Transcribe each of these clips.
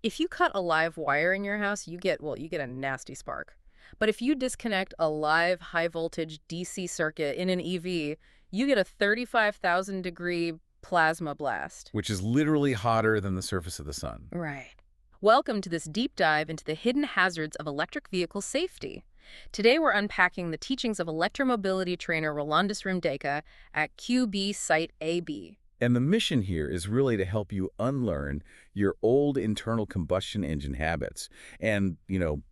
If you cut a live wire in your house, you get a nasty spark. But if you disconnect a live high voltage DC circuit in an EV, you get a 35,000 degree plasma blast. Which is literally hotter than the surface of the sun. Right. Welcome to this deep dive into the hidden hazards of electric vehicle safety. Today we're unpacking the teachings of electromobility trainer Rolandus Rimdeka at qbsite AB. And the mission here is really to help you unlearn your old internal combustion engine habits and,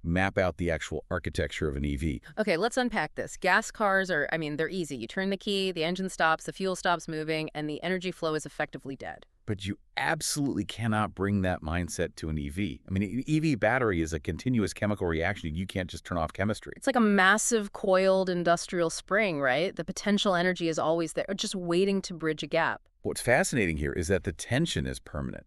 map out the actual architecture of an EV. Okay, let's unpack this. Gas cars they're easy. You turn the key, the engine stops, the fuel stops moving, and the energy flow is effectively dead. But you absolutely cannot bring that mindset to an EV. I mean, an EV battery is a continuous chemical reaction. You can't just turn off chemistry. It's like a massive coiled industrial spring, right? The potential energy is always there, just waiting to bridge a gap. What's fascinating here is that the tension is permanent.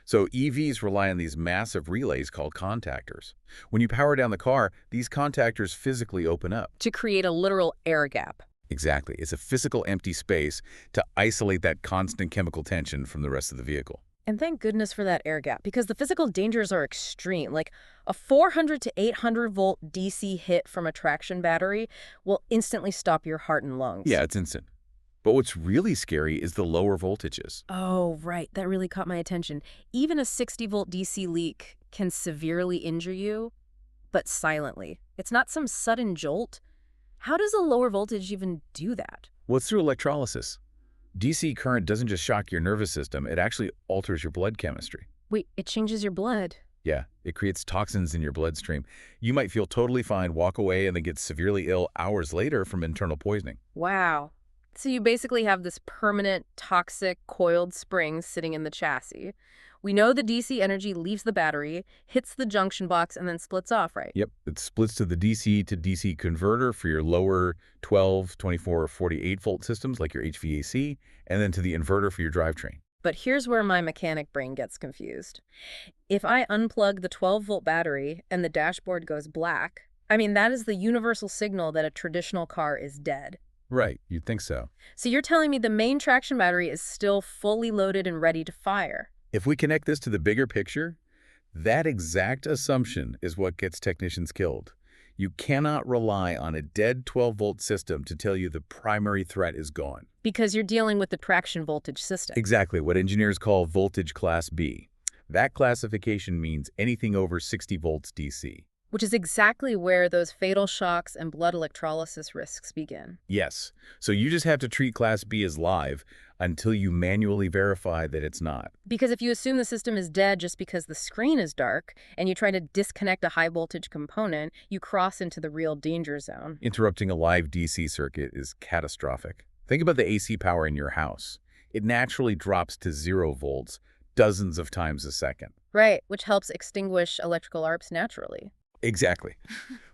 So EVs rely on these massive relays called contactors. When you power down the car, these contactors physically open up. To create a literal air gap. Exactly. It's a physical empty space to isolate that constant chemical tension from the rest of the vehicle. And thank goodness for that air gap, because the physical dangers are extreme. Like a 400 to 800 volt DC hit from a traction battery will instantly stop your heart and lungs. Yeah, it's instant. But what's really scary is the lower voltages. Oh, right. That really caught my attention. Even a 60-volt DC leak can severely injure you, but silently. It's not some sudden jolt. How does a lower voltage even do that? Well, it's through electrolysis. DC current doesn't just shock your nervous system, it actually alters your blood chemistry. Wait, it changes your blood? Yeah, it creates toxins in your bloodstream. You might feel totally fine, walk away, and then get severely ill hours later from internal poisoning. Wow. So you basically have this permanent, toxic, coiled spring sitting in the chassis. We know the DC energy leaves the battery, hits the junction box, and then splits off, right? Yep, it splits to the DC to DC converter for your lower 12, 24, or 48 volt systems like your HVAC, and then to the inverter for your drivetrain. But here's where my mechanic brain gets confused. If I unplug the 12-volt battery and the dashboard goes black, that is the universal signal that a traditional car is dead. Right, you'd think so. So you're telling me the main traction battery is still fully loaded and ready to fire? If we connect this to the bigger picture, that exact assumption is what gets technicians killed. You cannot rely on a dead 12-volt system to tell you the primary threat is gone. Because you're dealing with the traction voltage system. Exactly, what engineers call voltage class B. That classification means anything over 60 volts DC. Which is exactly where those fatal shocks and blood electrolysis risks begin. Yes, so you just have to treat class B as live until you manually verify that it's not. Because if you assume the system is dead just because the screen is dark and you try to disconnect a high voltage component, you cross into the real danger zone. Interrupting a live DC circuit is catastrophic. Think about the AC power in your house. It naturally drops to 0 volts dozens of times a second. Right, which helps extinguish electrical ARPs naturally. Exactly.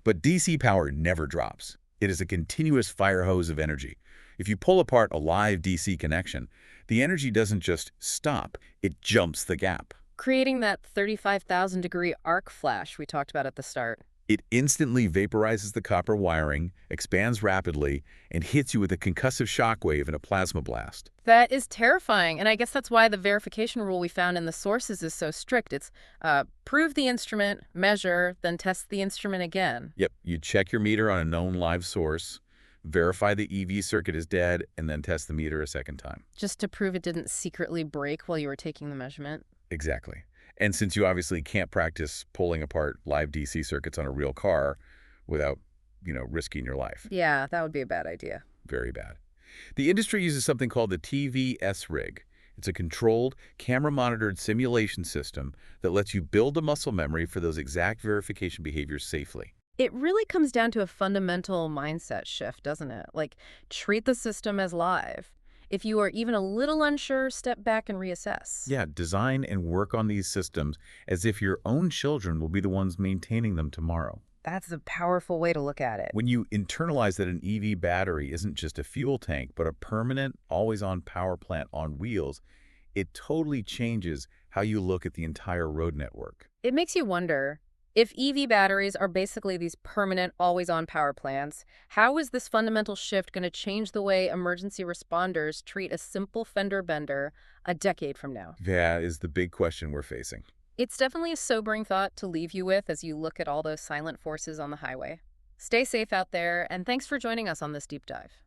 But DC power never drops. It is a continuous fire hose of energy. If you pull apart a live DC connection, the energy doesn't just stop, it jumps the gap. Creating that 35,000 degree arc flash we talked about at the start. It instantly vaporizes the copper wiring, expands rapidly, and hits you with a concussive shock wave and a plasma blast. That is terrifying, and I guess that's why the verification rule we found in the sources is so strict. It's prove the instrument, measure, then test the instrument again. Yep, you check your meter on a known live source, verify the EV circuit is dead, and then test the meter a second time. Just to prove it didn't secretly break while you were taking the measurement. Exactly. And since you obviously can't practice pulling apart live DC circuits on a real car without, risking your life. Yeah, that would be a bad idea. Very bad. The industry uses something called the TVS-RIG. It's a controlled, camera-monitored simulation system that lets you build a muscle memory for those exact verification behaviors safely. It really comes down to a fundamental mindset shift, doesn't it? Like, treat the system as live. If you are even a little unsure, step back and reassess. Yeah, design and work on these systems as if your own children will be the ones maintaining them tomorrow. That's a powerful way to look at it. When you internalize that an EV battery isn't just a fuel tank, but a permanent, always-on power plant on wheels, it totally changes how you look at the entire road network. It makes you wonder, if EV batteries are basically these permanent, always-on power plants, how is this fundamental shift going to change the way emergency responders treat a simple fender bender a decade from now? That is the big question we're facing. It's definitely a sobering thought to leave you with as you look at all those silent forces on the highway. Stay safe out there, and thanks for joining us on this deep dive.